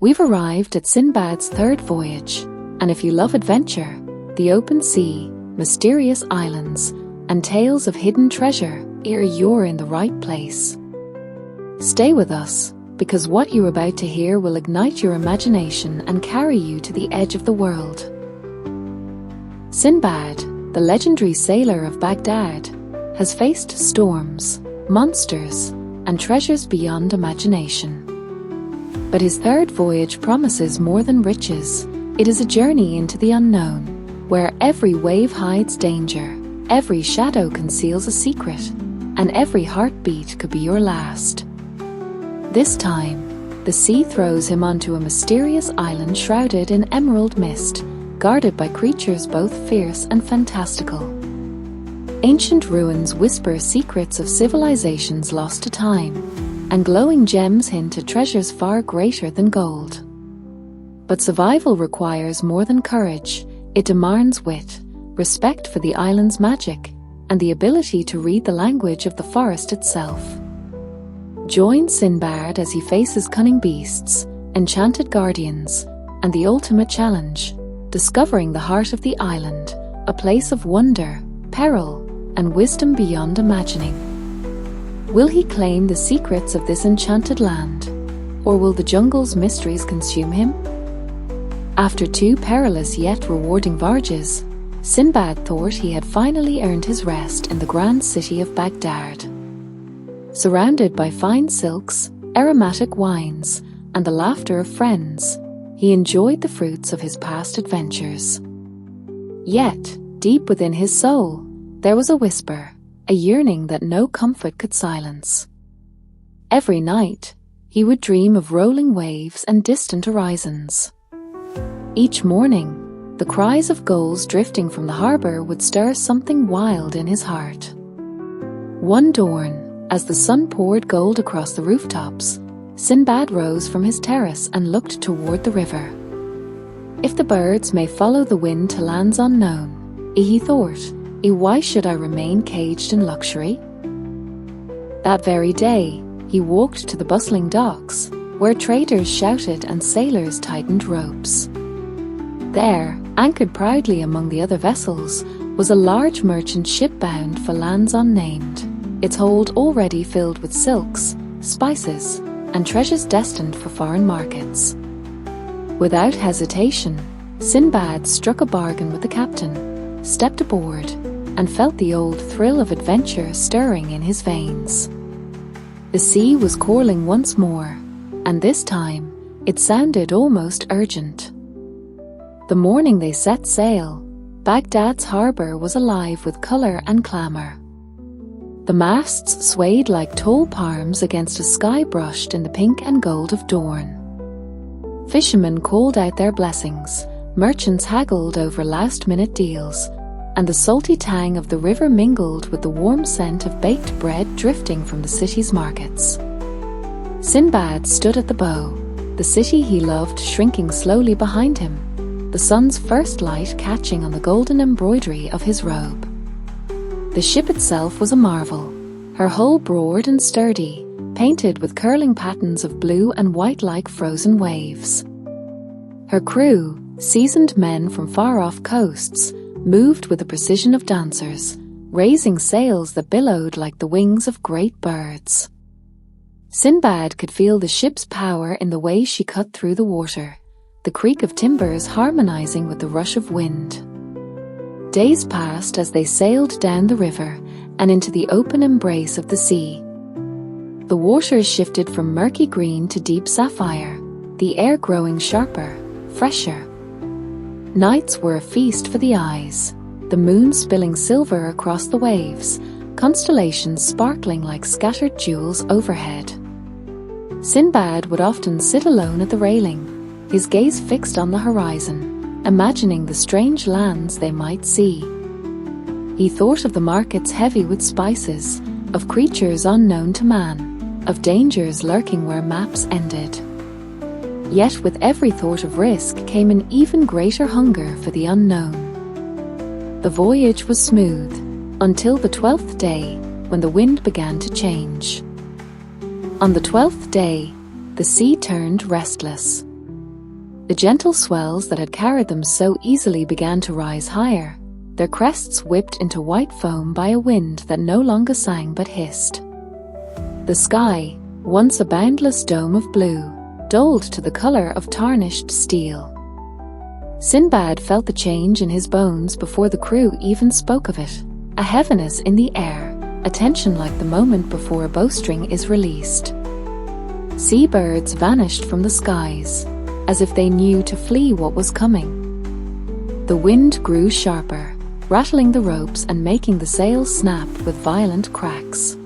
We've arrived at Sinbad's third voyage, and if you love adventure, the open sea, mysterious islands, and tales of hidden treasure, you're in the right place. Stay with us, because what you're about to hear will ignite your imagination and carry you to the edge of the world. Sinbad, the legendary sailor of Baghdad, has faced storms, monsters, and treasures beyond imagination. But his third voyage promises more than riches. It is a journey into the unknown, where every wave hides danger, every shadow conceals a secret, and every heartbeat could be your last. This time, the sea throws him onto a mysterious island shrouded in emerald mist, guarded by creatures both fierce and fantastical. Ancient ruins whisper secrets of civilizations lost to time, and glowing gems hint at treasures far greater than gold. But survival requires more than courage. It demands wit, respect for the island's magic, and the ability to read the language of the forest itself. Join Sinbad as he faces cunning beasts, enchanted guardians, and the ultimate challenge, discovering the heart of the island, a place of wonder, peril, and wisdom beyond imagining. Will he claim the secrets of this enchanted land, or will the jungle's mysteries consume him? After 2 perilous yet rewarding voyages, Sinbad thought he had finally earned his rest in the grand city of Baghdad. Surrounded by fine silks, aromatic wines, and the laughter of friends, he enjoyed the fruits of his past adventures. Yet, deep within his soul, there was a whisper, a yearning that no comfort could silence. Every night, he would dream of rolling waves and distant horizons. Each morning, the cries of gulls drifting from the harbor would stir something wild in his heart. One dawn, as the sun poured gold across the rooftops, Sinbad rose from his terrace and looked toward the river. If the birds may follow the wind to lands unknown, he thought, why should I remain caged in luxury? That very day, he walked to the bustling docks, where traders shouted and sailors tightened ropes. There, anchored proudly among the other vessels, was a large merchant ship bound for lands unnamed, its hold already filled with silks, spices, and treasures destined for foreign markets. Without hesitation, Sinbad struck a bargain with the captain, stepped aboard, and felt the old thrill of adventure stirring in his veins. The sea was calling once more, and this time, it sounded almost urgent. The morning they set sail, Baghdad's harbor was alive with color and clamor. The masts swayed like tall palms against a sky brushed in the pink and gold of dawn. Fishermen called out their blessings, merchants haggled over last-minute deals, and the salty tang of the river mingled with the warm scent of baked bread drifting from the city's markets. Sinbad stood at the bow, the city he loved shrinking slowly behind him, the sun's first light catching on the golden embroidery of his robe. The ship itself was a marvel, her hull broad and sturdy, painted with curling patterns of blue and white like frozen waves. Her crew, seasoned men from far-off coasts, moved with the precision of dancers, raising sails that billowed like the wings of great birds. Sinbad could feel the ship's power in the way she cut through the water, the creak of timbers harmonizing with the rush of wind. Days passed as they sailed down the river and into the open embrace of the sea. The waters shifted from murky green to deep sapphire, the air growing sharper, fresher. Nights were a feast for the eyes, the moon spilling silver across the waves, constellations sparkling like scattered jewels overhead. Sinbad would often sit alone at the railing, his gaze fixed on the horizon, imagining the strange lands they might see. He thought of the markets heavy with spices, of creatures unknown to man, of dangers lurking where maps ended. Yet with every thought of risk came an even greater hunger for the unknown. The voyage was smooth, until the 12th day, when the wind began to change. On the 12th day, the sea turned restless. The gentle swells that had carried them so easily began to rise higher, their crests whipped into white foam by a wind that no longer sang but hissed. The sky, once a boundless dome of blue, dulled to the color of tarnished steel. Sinbad felt the change in his bones before the crew even spoke of it, a heaviness in the air, a tension like the moment before a bowstring is released. Seabirds vanished from the skies, as if they knew to flee what was coming. The wind grew sharper, rattling the ropes and making the sails snap with violent cracks.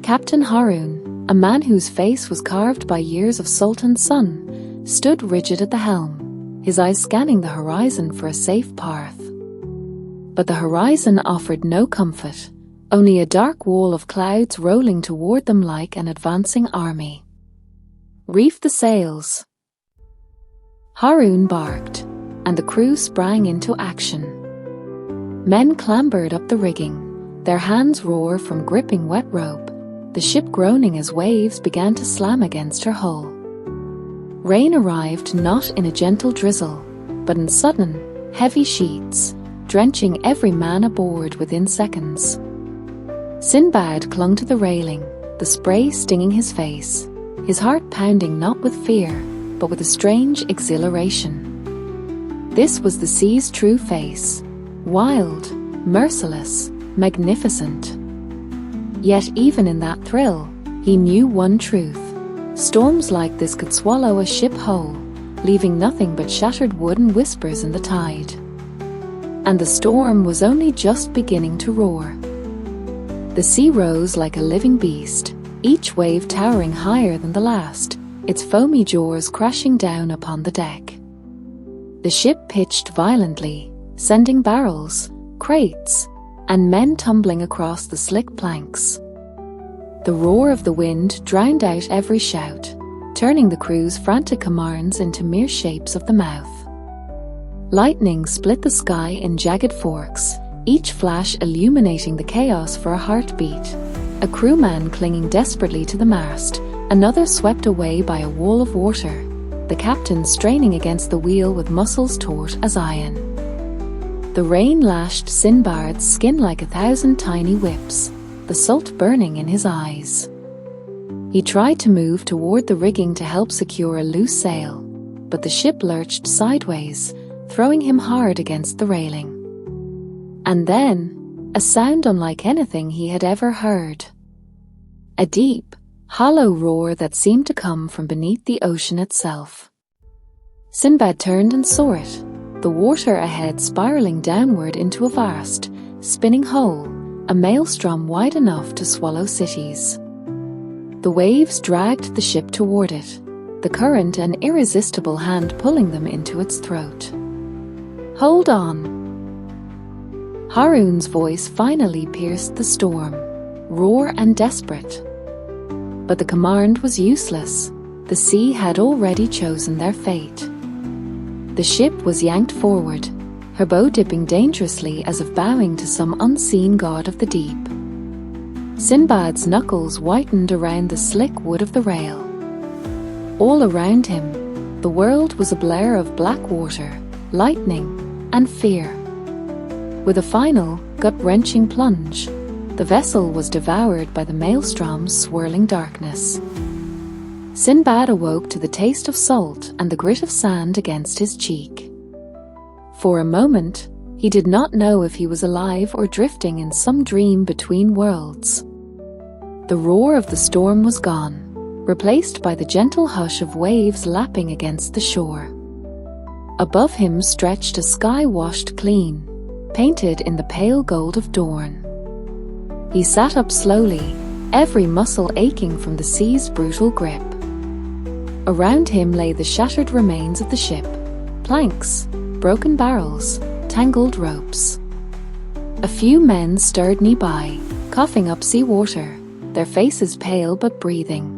Captain Haroun, a man whose face was carved by years of salt and sun, stood rigid at the helm, his eyes scanning the horizon for a safe path. But the horizon offered no comfort, only a dark wall of clouds rolling toward them like an advancing army. "Reef the sails," Haroun barked, and the crew sprang into action. Men clambered up the rigging, their hands raw from gripping wet rope, the ship groaning as waves began to slam against her hull. Rain arrived not in a gentle drizzle, but in sudden, heavy sheets, drenching every man aboard within seconds. Sinbad clung to the railing, the spray stinging his face, his heart pounding not with fear, but with a strange exhilaration. This was the sea's true face, wild, merciless, magnificent. Yet even in that thrill, he knew one truth: storms like this could swallow a ship whole, leaving nothing but shattered wood and whispers in the tide. And the storm was only just beginning to roar. The sea rose like a living beast, each wave towering higher than the last, its foamy jaws crashing down upon the deck. The ship pitched violently, sending barrels, crates, and men tumbling across the slick planks. The roar of the wind drowned out every shout, turning the crew's frantic commands into mere shapes of the mouth. Lightning split the sky in jagged forks, each flash illuminating the chaos for a heartbeat. A crewman clinging desperately to the mast, another swept away by a wall of water, the captain straining against the wheel with muscles taut as iron. The rain lashed Sinbad's skin like 1,000 tiny whips, the salt burning in his eyes. He tried to move toward the rigging to help secure a loose sail, but the ship lurched sideways, throwing him hard against the railing. And then, a sound unlike anything he had ever heard. A deep, hollow roar that seemed to come from beneath the ocean itself. Sinbad turned and saw it, the water ahead spiraling downward into a vast, spinning hole, a maelstrom wide enough to swallow cities. The waves dragged the ship toward it, the current an irresistible hand pulling them into its throat. "Hold on!" Haroun's voice finally pierced the storm, raw and desperate. But the command was useless. The sea had already chosen their fate. The ship was yanked forward, her bow dipping dangerously as if bowing to some unseen god of the deep. Sinbad's knuckles whitened around the slick wood of the rail. All around him, the world was a blur of black water, lightning, and fear. With a final, gut-wrenching plunge, the vessel was devoured by the maelstrom's swirling darkness. Sinbad awoke to the taste of salt and the grit of sand against his cheek. For a moment, he did not know if he was alive or drifting in some dream between worlds. The roar of the storm was gone, replaced by the gentle hush of waves lapping against the shore. Above him stretched a sky washed clean, painted in the pale gold of dawn. He sat up slowly, every muscle aching from the sea's brutal grip. Around him lay the shattered remains of the ship, planks, broken barrels, tangled ropes. A few men stirred nearby, coughing up seawater, their faces pale but breathing.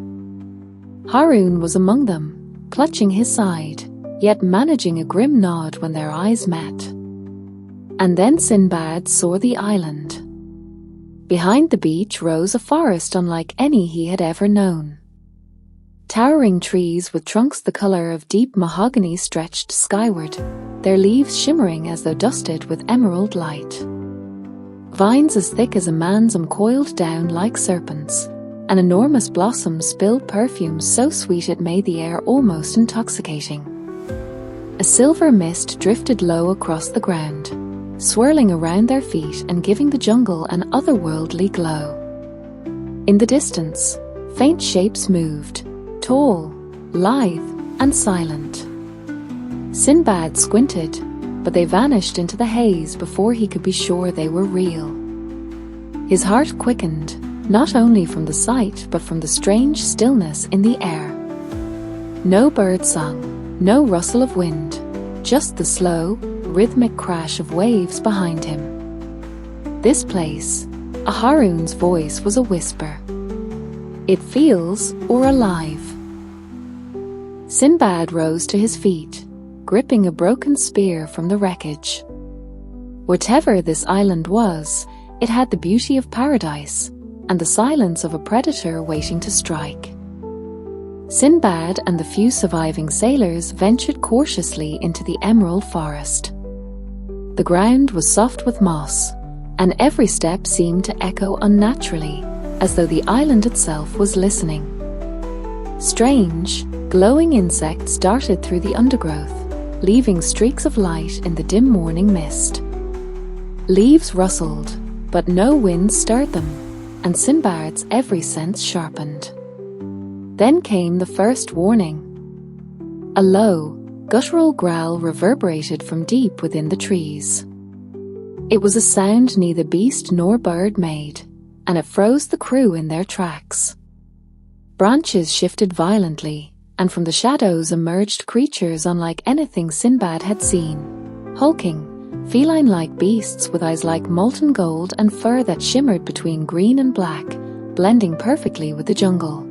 Haroun was among them, clutching his side, yet managing a grim nod when their eyes met. And then Sinbad saw the island. Behind the beach rose a forest unlike any he had ever known. Towering trees with trunks the color of deep mahogany stretched skyward, their leaves shimmering as though dusted with emerald light. Vines as thick as a man's arm coiled down like serpents, and enormous blossoms spilled perfumes so sweet it made the air almost intoxicating. A silver mist drifted low across the ground, swirling around their feet and giving the jungle an otherworldly glow. In the distance, faint shapes moved, tall, lithe, and silent. Sinbad squinted, but they vanished into the haze before he could be sure they were real. His heart quickened, not only from the sight but from the strange stillness in the air. No bird song, no rustle of wind, just the slow, rhythmic crash of waves behind him. This place, a Haroun's voice was a whisper. It feels or alive. Sinbad rose to his feet, gripping a broken spear from the wreckage. Whatever this island was, it had the beauty of paradise and the silence of a predator waiting to strike. Sinbad and the few surviving sailors ventured cautiously into the emerald forest. The ground was soft with moss, and every step seemed to echo unnaturally, as though the island itself was listening. Strange, glowing insects darted through the undergrowth, leaving streaks of light in the dim morning mist. Leaves rustled, but no wind stirred them, and Sinbad's every sense sharpened. Then came the first warning. A low, guttural growl reverberated from deep within the trees. It was a sound neither beast nor bird made, and it froze the crew in their tracks. Branches shifted violently, and from the shadows emerged creatures unlike anything Sinbad had seen, hulking, feline-like beasts with eyes like molten gold and fur that shimmered between green and black, blending perfectly with the jungle.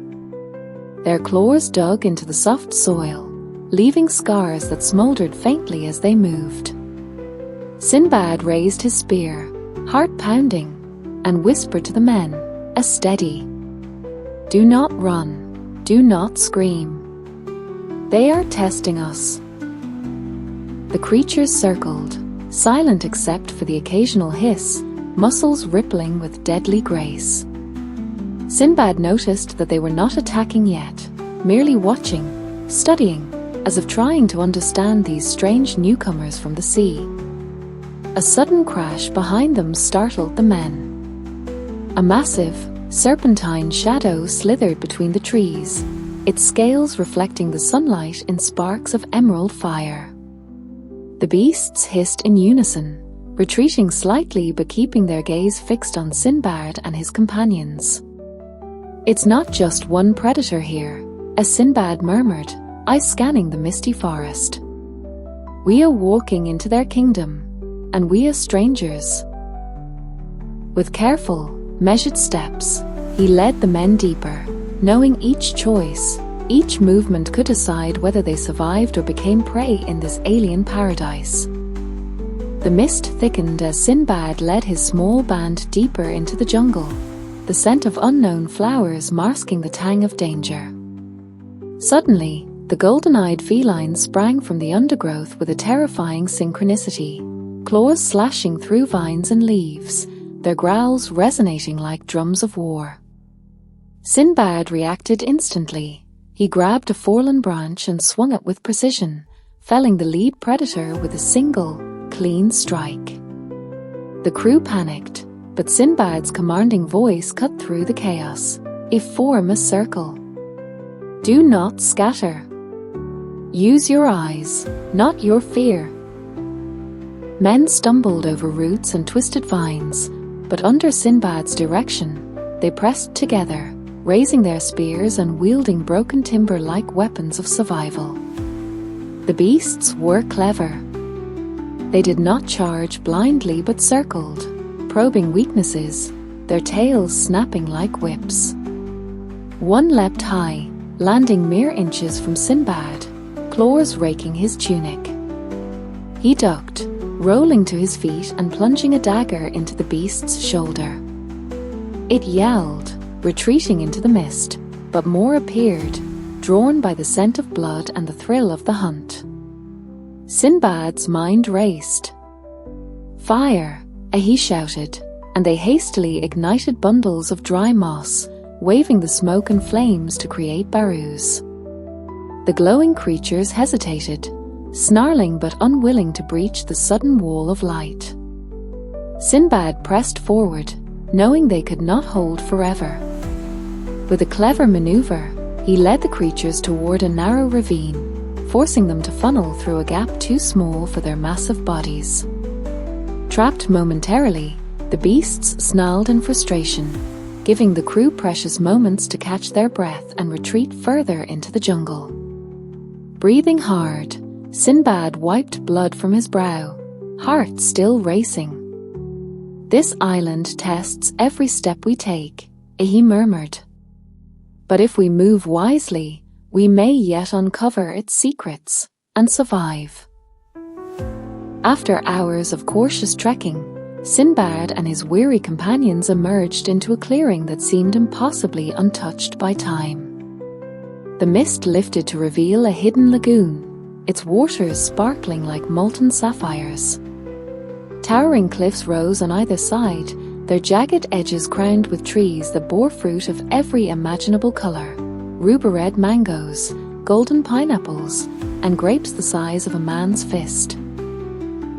Their claws dug into the soft soil, leaving scars that smoldered faintly as they moved. Sinbad raised his spear, heart pounding, and whispered to the men, "A steady. Do not run, do not scream. They are testing us." The creatures circled, silent except for the occasional hiss, muscles rippling with deadly grace. Sinbad noticed that they were not attacking yet, merely watching, studying, as if trying to understand these strange newcomers from the sea. A sudden crash behind them startled the men. A massive, serpentine shadow slithered between the trees, its scales reflecting the sunlight in sparks of emerald fire. The beasts hissed in unison, retreating slightly but keeping their gaze fixed on Sinbad and his companions. "It's not just one predator here," as Sinbad murmured, eyes scanning the misty forest. "We are walking into their kingdom, and we are strangers." With careful, measured steps, he led the men deeper, knowing each choice, each movement could decide whether they survived or became prey in this alien paradise. The mist thickened as Sinbad led his small band deeper into the jungle, the scent of unknown flowers masking the tang of danger. Suddenly, the golden-eyed feline sprang from the undergrowth with a terrifying synchronicity, claws slashing through vines and leaves, their growls resonating like drums of war. Sinbad reacted instantly. He grabbed a fallen branch and swung it with precision, felling the lead predator with a single, clean strike. The crew panicked, but Sinbad's commanding voice cut through the chaos. "Form a circle. Do not scatter. Use your eyes, not your fear." Men stumbled over roots and twisted vines, but under Sinbad's direction, they pressed together, raising their spears and wielding broken timber like weapons of survival. The beasts were clever. They did not charge blindly but circled, probing weaknesses, their tails snapping like whips. One leapt high, landing mere inches from Sinbad, claws raking his tunic. He ducked, rolling to his feet and plunging a dagger into the beast's shoulder. It yelled, retreating into the mist, but more appeared, drawn by the scent of blood and the thrill of the hunt. Sinbad's mind raced. "Fire!" he shouted, and they hastily ignited bundles of dry moss, waving the smoke and flames to create barroos. The glowing creatures hesitated, snarling but unwilling to breach the sudden wall of light. Sinbad pressed forward, knowing they could not hold forever. With a clever maneuver, he led the creatures toward a narrow ravine, forcing them to funnel through a gap too small for their massive bodies. Trapped momentarily, the beasts snarled in frustration, giving the crew precious moments to catch their breath and retreat further into the jungle. Breathing hard, Sinbad wiped blood from his brow, heart still racing. "This island tests every step we take," he murmured. "But if we move wisely, we may yet uncover its secrets and survive." After hours of cautious trekking, Sinbad and his weary companions emerged into a clearing that seemed impossibly untouched by time. The mist lifted to reveal a hidden lagoon, its waters sparkling like molten sapphires. Towering cliffs rose on either side, their jagged edges crowned with trees that bore fruit of every imaginable color: ruby-red mangoes, golden pineapples, and grapes the size of a man's fist.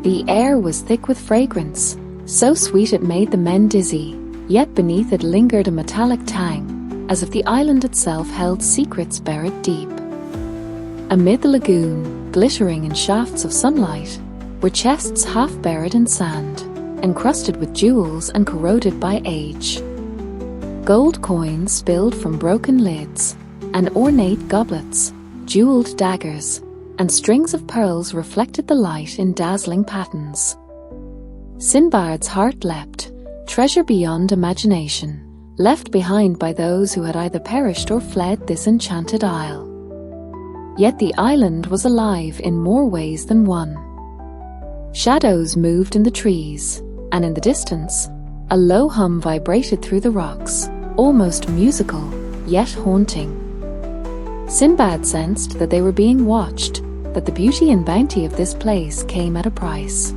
The air was thick with fragrance, so sweet it made the men dizzy, yet beneath it lingered a metallic tang, as if the island itself held secrets buried deep. Amid the lagoon, glittering in shafts of sunlight, were chests half buried in sand, encrusted with jewels and corroded by age. Gold coins spilled from broken lids, and ornate goblets, jeweled daggers, and strings of pearls reflected the light in dazzling patterns. Sinbad's heart leapt, treasure beyond imagination, left behind by those who had either perished or fled this enchanted isle. Yet the island was alive in more ways than one. Shadows moved in the trees, and in the distance, a low hum vibrated through the rocks, almost musical, yet haunting. Sinbad sensed that they were being watched, that the beauty and bounty of this place came at a price.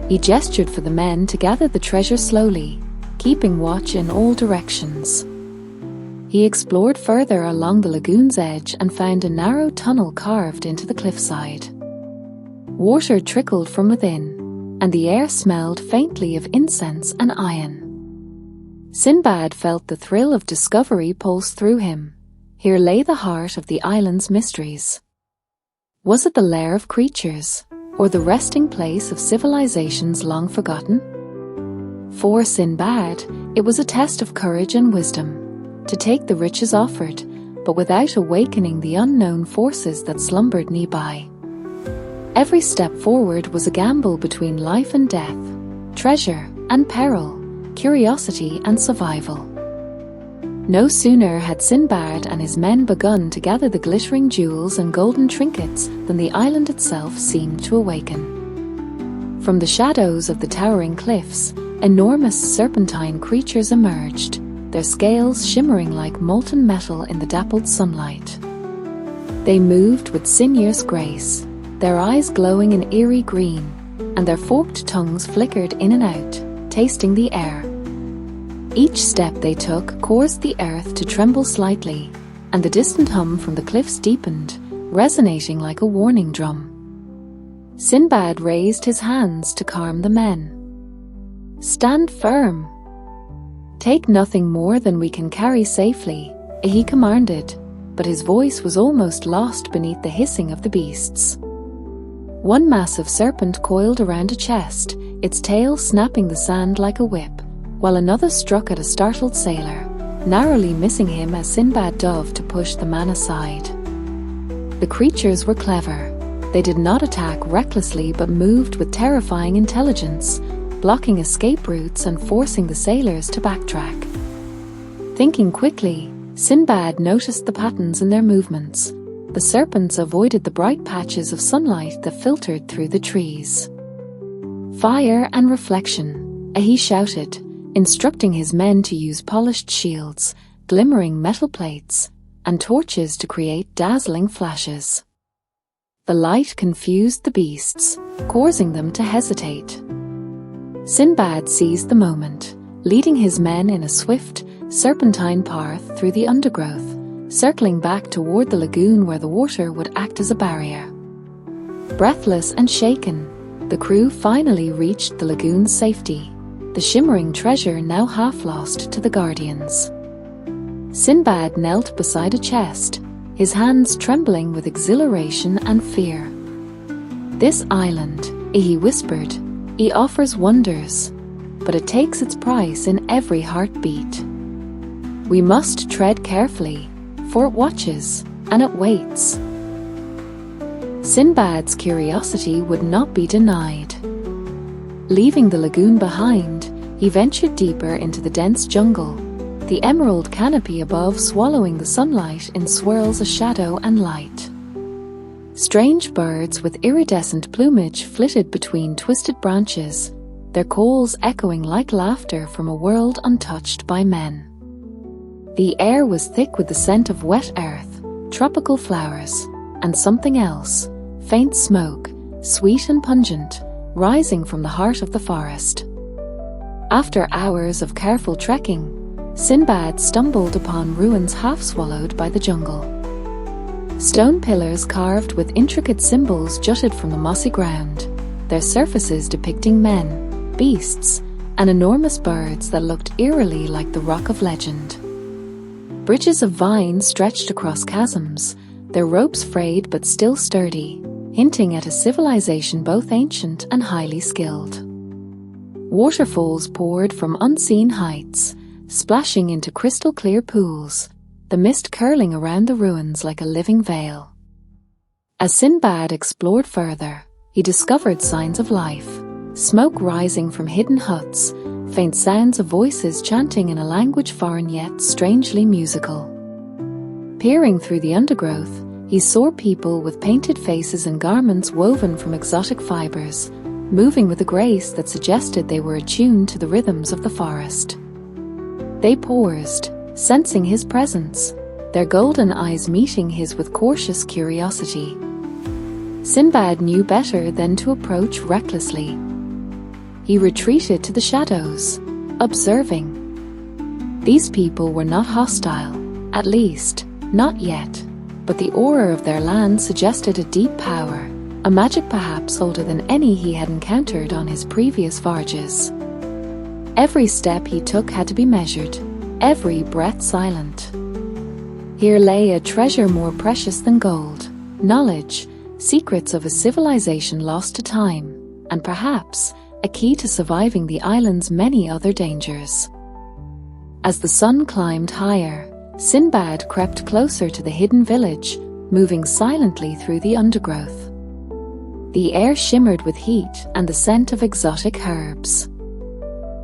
He gestured for the men to gather the treasure slowly, keeping watch in all directions. He explored further along the lagoon's edge and found a narrow tunnel carved into the cliffside. Water trickled from within, and the air smelled faintly of incense and iron. Sinbad felt the thrill of discovery pulse through him. Here lay the heart of the island's mysteries. Was it the lair of creatures, or the resting place of civilizations long forgotten? For Sinbad, it was a test of courage and wisdom, to take the riches offered, but without awakening the unknown forces that slumbered nearby. Every step forward was a gamble between life and death, treasure and peril, curiosity and survival. No sooner had Sinbad and his men begun to gather the glittering jewels and golden trinkets than the island itself seemed to awaken. From the shadows of the towering cliffs, enormous serpentine creatures emerged, their scales shimmering like molten metal in the dappled sunlight. They moved with sinuous grace, their eyes glowing in eerie green, and their forked tongues flickered in and out, tasting the air. Each step they took caused the earth to tremble slightly, and the distant hum from the cliffs deepened, resonating like a warning drum. Sinbad raised his hands to calm the men. "Stand firm. Take nothing more than we can carry safely," he commanded, but his voice was almost lost beneath the hissing of the beasts. One massive serpent coiled around a chest, its tail snapping the sand like a whip, while another struck at a startled sailor, narrowly missing him as Sinbad dove to push the man aside. The creatures were clever. They did not attack recklessly but moved with terrifying intelligence, blocking escape routes and forcing the sailors to backtrack. Thinking quickly, Sinbad noticed the patterns in their movements. The serpents avoided the bright patches of sunlight that filtered through the trees. "Fire and reflection," he shouted, instructing his men to use polished shields, glimmering metal plates, and torches to create dazzling flashes. The light confused the beasts, causing them to hesitate. Sinbad seized the moment, leading his men in a swift, serpentine path through the undergrowth, circling back toward the lagoon where the water would act as a barrier. Breathless and shaken, the crew finally reached the lagoon's safety, the shimmering treasure now half lost to the guardians. Sinbad knelt beside a chest, his hands trembling with exhilaration and fear. "This island," he whispered, "it offers wonders, but it takes its price in every heartbeat. We must tread carefully, for it watches, and it waits." Sinbad's curiosity would not be denied. Leaving the lagoon behind, he ventured deeper into the dense jungle, the emerald canopy above swallowing the sunlight in swirls of shadow and light. Strange birds with iridescent plumage flitted between twisted branches, their calls echoing like laughter from a world untouched by men. The air was thick with the scent of wet earth, tropical flowers, and something else, faint smoke, sweet and pungent, rising from the heart of the forest. After hours of careful trekking, Sinbad stumbled upon ruins half swallowed by the jungle. Stone pillars carved with intricate symbols jutted from the mossy ground, their surfaces depicting men, beasts, and enormous birds that looked eerily like the Rock of Legend. Bridges of vine stretched across chasms, their ropes frayed but still sturdy, hinting at a civilization both ancient and highly skilled. Waterfalls poured from unseen heights, splashing into crystal-clear pools, the mist curling around the ruins like a living veil. As Sinbad explored further, he discovered signs of life, smoke rising from hidden huts, faint sounds of voices chanting in a language foreign yet strangely musical. Peering through the undergrowth, he saw people with painted faces and garments woven from exotic fibers, moving with a grace that suggested they were attuned to the rhythms of the forest. They paused, sensing his presence, their golden eyes meeting his with cautious curiosity. Sinbad knew better than to approach recklessly. He retreated to the shadows, observing. These people were not hostile, at least, not yet, but the aura of their land suggested a deep power, a magic perhaps older than any he had encountered on his previous voyages. Every step he took had to be measured, every breath silent. Here lay a treasure more precious than gold, knowledge, secrets of a civilization lost to time, and perhaps a key to surviving the island's many other dangers. As the sun climbed higher, Sinbad crept closer to the hidden village, moving silently through the undergrowth. The air shimmered with heat and the scent of exotic herbs.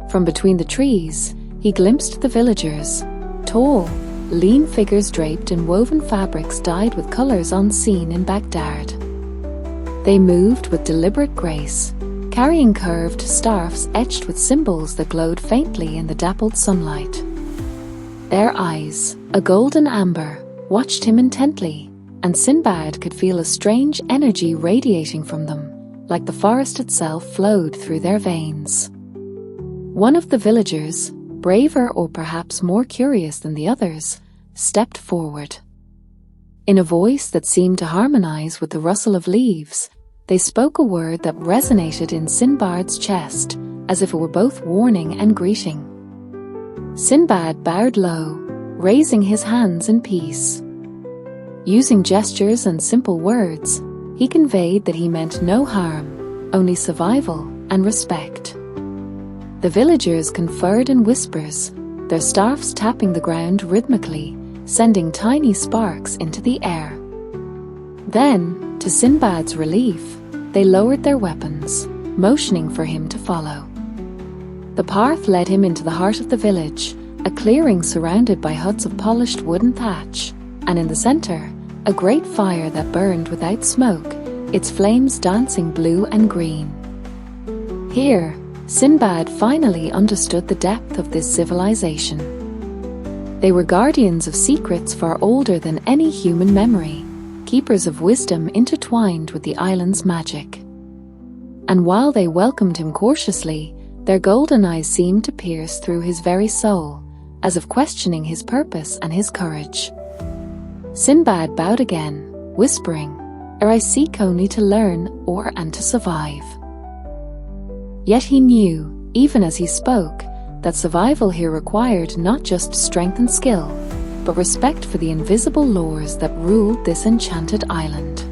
From between the trees, he glimpsed the villagers, tall, lean figures draped in woven fabrics dyed with colors unseen in Baghdad. They moved with deliberate grace, carrying curved staffs etched with symbols that glowed faintly in the dappled sunlight. Their eyes, a golden amber, watched him intently, and Sinbad could feel a strange energy radiating from them, like the forest itself flowed through their veins. One of the villagers, braver or perhaps more curious than the others, stepped forward. In a voice that seemed to harmonize with the rustle of leaves, they spoke a word that resonated in Sinbad's chest, as if it were both warning and greeting. Sinbad bowed low, raising his hands in peace. Using gestures and simple words, he conveyed that he meant no harm, only survival and respect. The villagers conferred in whispers, their staffs tapping the ground rhythmically, sending tiny sparks into the air. Then, to Sinbad's relief, they lowered their weapons, motioning for him to follow. The path led him into the heart of the village, a clearing surrounded by huts of polished wood and thatch, and in the center, a great fire that burned without smoke, its flames dancing blue and green. Here, Sinbad finally understood the depth of this civilization. They were guardians of secrets far older than any human memory, keepers of wisdom intertwined with the island's magic. And while they welcomed him cautiously, their golden eyes seemed to pierce through his very soul, as if questioning his purpose and his courage. Sinbad bowed again, whispering, "I seek only to learn and to survive." Yet he knew, even as he spoke, that survival here required not just strength and skill, but respect for the invisible laws that ruled this enchanted island.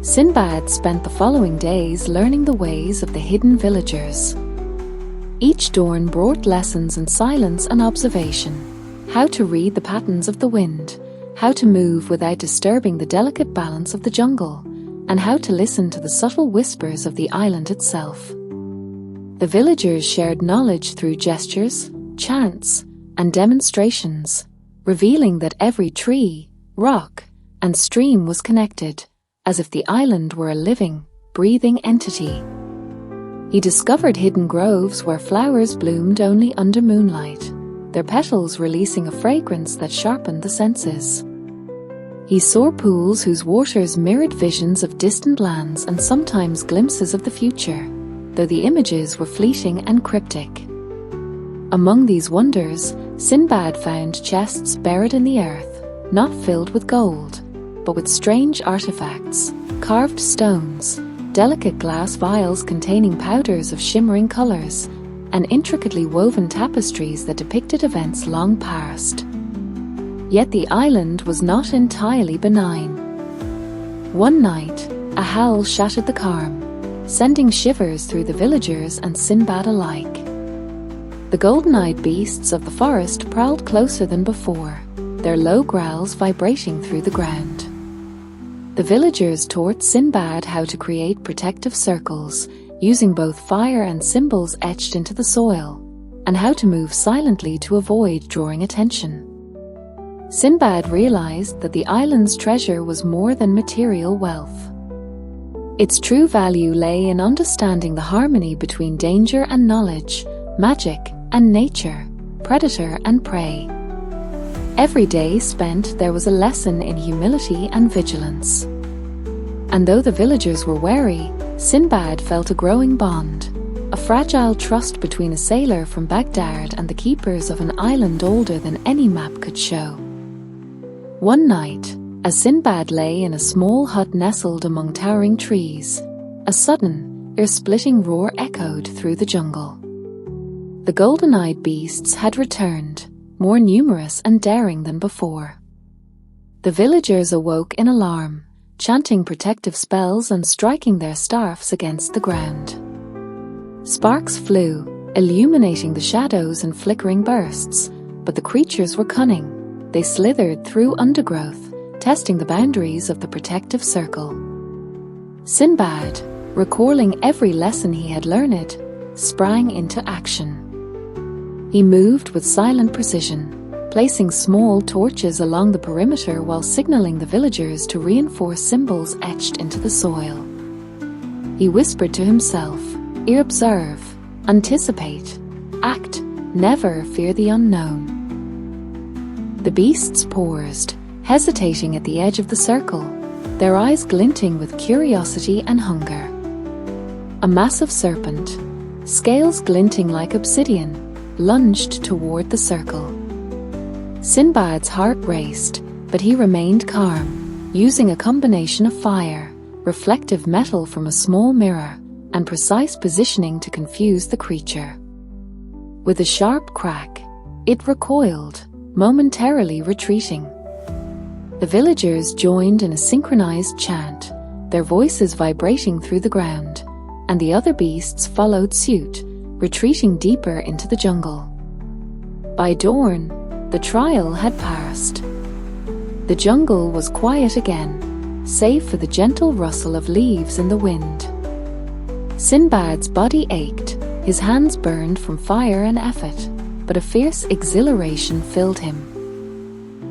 Sinbad spent the following days learning the ways of the hidden villagers. Each dawn brought lessons in silence and observation: how to read the patterns of the wind, how to move without disturbing the delicate balance of the jungle, and how to listen to the subtle whispers of the island itself. The villagers shared knowledge through gestures, chants, and demonstrations, revealing that every tree, rock, and stream was connected, as if the island were a living, breathing entity. He discovered hidden groves where flowers bloomed only under moonlight, their petals releasing a fragrance that sharpened the senses. He saw pools whose waters mirrored visions of distant lands and sometimes glimpses of the future, though the images were fleeting and cryptic. Among these wonders, Sinbad found chests buried in the earth, not filled with gold, but with strange artifacts, carved stones, delicate glass vials containing powders of shimmering colors, and intricately woven tapestries that depicted events long past. Yet the island was not entirely benign. One night, a howl shattered the calm, sending shivers through the villagers and Sinbad alike. The golden-eyed beasts of the forest prowled closer than before, their low growls vibrating through the ground. The villagers taught Sinbad how to create protective circles, using both fire and symbols etched into the soil, and how to move silently to avoid drawing attention. Sinbad realized that the island's treasure was more than material wealth. Its true value lay in understanding the harmony between danger and knowledge, magic and nature, predator and prey. Every day spent there was a lesson in humility and vigilance. And though the villagers were wary, Sinbad felt a growing bond, a fragile trust between a sailor from Baghdad and the keepers of an island older than any map could show. One night, as Sinbad lay in a small hut nestled among towering trees, a sudden, ear-splitting roar echoed through the jungle. The golden-eyed beasts had returned, more numerous and daring than before. The villagers awoke in alarm, chanting protective spells and striking their staffs against the ground. Sparks flew, illuminating the shadows in flickering bursts, but the creatures were cunning. They slithered through undergrowth, testing the boundaries of the protective circle. Sinbad, recalling every lesson he had learned, sprang into action. He moved with silent precision, placing small torches along the perimeter while signaling the villagers to reinforce symbols etched into the soil. He whispered to himself, "Observe, anticipate, act, never fear the unknown." The beasts paused, hesitating at the edge of the circle, their eyes glinting with curiosity and hunger. A massive serpent, scales glinting like obsidian, lunged toward the circle. Sinbad's heart raced, but he remained calm, using a combination of fire, reflective metal from a small mirror, and precise positioning to confuse the creature. With a sharp crack, it recoiled, momentarily retreating. The villagers joined in a synchronized chant, their voices vibrating through the ground, and the other beasts followed suit, retreating deeper into the jungle. By dawn, the trial had passed. The jungle was quiet again, save for the gentle rustle of leaves in the wind. Sinbad's body ached, his hands burned from fire and effort, but a fierce exhilaration filled him.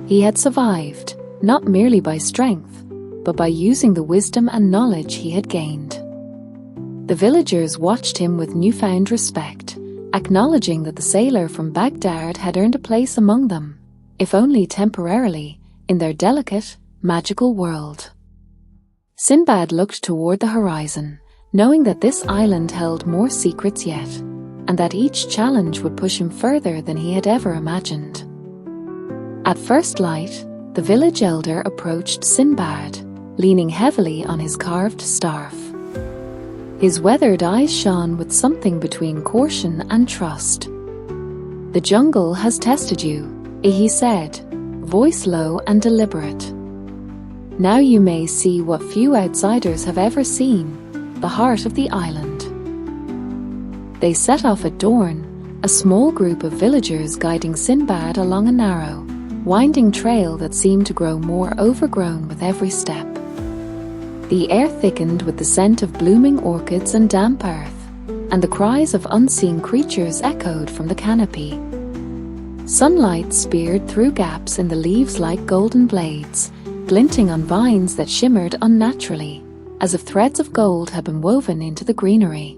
He had survived, not merely by strength, but by using the wisdom and knowledge he had gained. The villagers watched him with newfound respect, acknowledging that the sailor from Baghdad had earned a place among them, if only temporarily, in their delicate, magical world. Sinbad looked toward the horizon, knowing that this island held more secrets yet, and that each challenge would push him further than he had ever imagined. At first light, the village elder approached Sinbad, leaning heavily on his carved staff. His weathered eyes shone with something between caution and trust. "The jungle has tested you," he said, voice low and deliberate. "Now you may see what few outsiders have ever seen, the heart of the island." They set off at dawn, a small group of villagers guiding Sinbad along a narrow, winding trail that seemed to grow more overgrown with every step. The air thickened with the scent of blooming orchids and damp earth, and the cries of unseen creatures echoed from the canopy. Sunlight speared through gaps in the leaves like golden blades, glinting on vines that shimmered unnaturally, as if threads of gold had been woven into the greenery.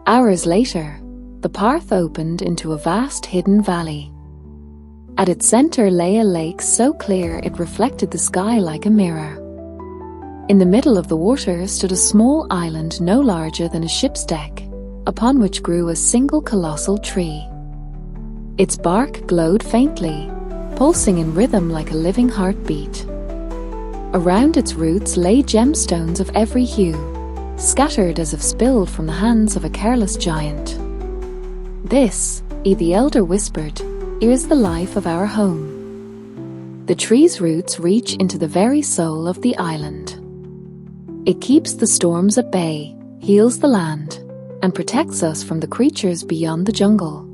Hours later, the path opened into a vast hidden valley. At its center lay a lake so clear it reflected the sky like a mirror. In the middle of the water stood a small island no larger than a ship's deck, upon which grew a single colossal tree. Its bark glowed faintly, pulsing in rhythm like a living heartbeat. Around its roots lay gemstones of every hue, scattered as if spilled from the hands of a careless giant. "This," the elder whispered, "is the life of our home." The tree's roots reach into the very soul of the island. It keeps the storms at bay, heals the land, and protects us from the creatures beyond the jungle.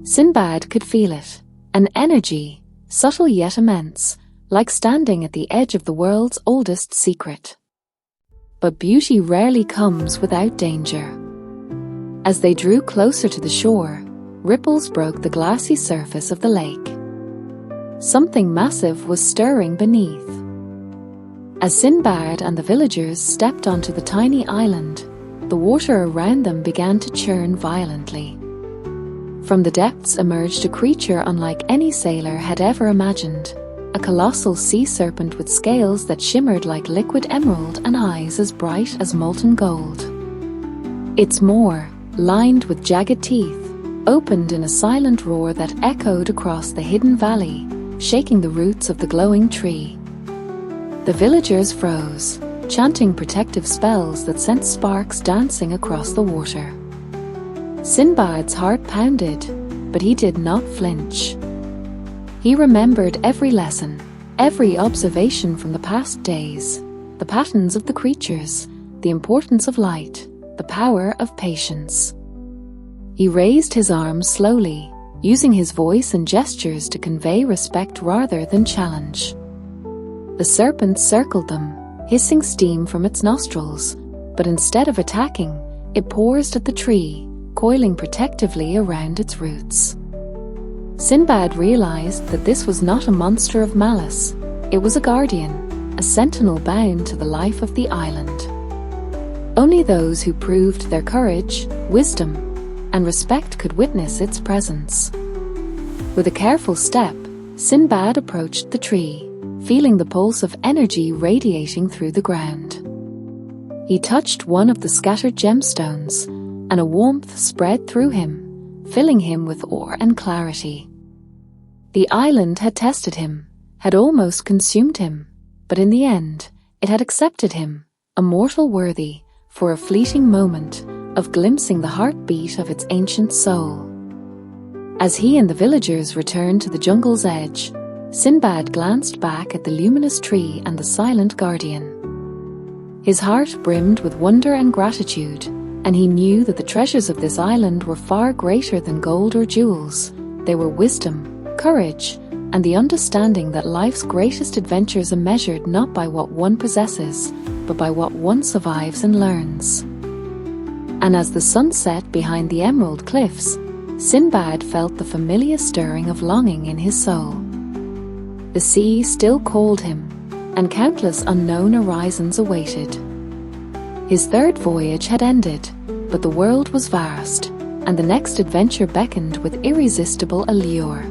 Sinbad could feel it, an energy, subtle yet immense, like standing at the edge of the world's oldest secret. But beauty rarely comes without danger. As they drew closer to the shore, ripples broke the glassy surface of the lake. Something massive was stirring beneath. As Sinbad and the villagers stepped onto the tiny island, the water around them began to churn violently. From the depths emerged a creature unlike any sailor had ever imagined, a colossal sea serpent with scales that shimmered like liquid emerald and eyes as bright as molten gold. Its maw, lined with jagged teeth, opened in a silent roar that echoed across the hidden valley, shaking the roots of the glowing tree. The villagers froze, chanting protective spells that sent sparks dancing across the water. Sinbad's heart pounded, but he did not flinch. He remembered every lesson, every observation from the past days, the patterns of the creatures, the importance of light, the power of patience. He raised his arms slowly, using his voice and gestures to convey respect rather than challenge. The serpent circled them, hissing steam from its nostrils, but instead of attacking, it paused at the tree, coiling protectively around its roots. Sinbad realized that this was not a monster of malice, it was a guardian, a sentinel bound to the life of the island. Only those who proved their courage, wisdom, and respect could witness its presence. With a careful step, Sinbad approached the tree, feeling the pulse of energy radiating through the ground. He touched one of the scattered gemstones, and a warmth spread through him, filling him with awe and clarity. The island had tested him, had almost consumed him, but in the end, it had accepted him, a mortal worthy, for a fleeting moment, of glimpsing the heartbeat of its ancient soul. As he and the villagers returned to the jungle's edge, Sinbad glanced back at the luminous tree and the silent guardian. His heart brimmed with wonder and gratitude, and he knew that the treasures of this island were far greater than gold or jewels. They were wisdom, courage, and the understanding that life's greatest adventures are measured not by what one possesses, but by what one survives and learns. And as the sun set behind the emerald cliffs, Sinbad felt the familiar stirring of longing in his soul. The sea still called him, and countless unknown horizons awaited. His third voyage had ended, but the world was vast, and the next adventure beckoned with irresistible allure.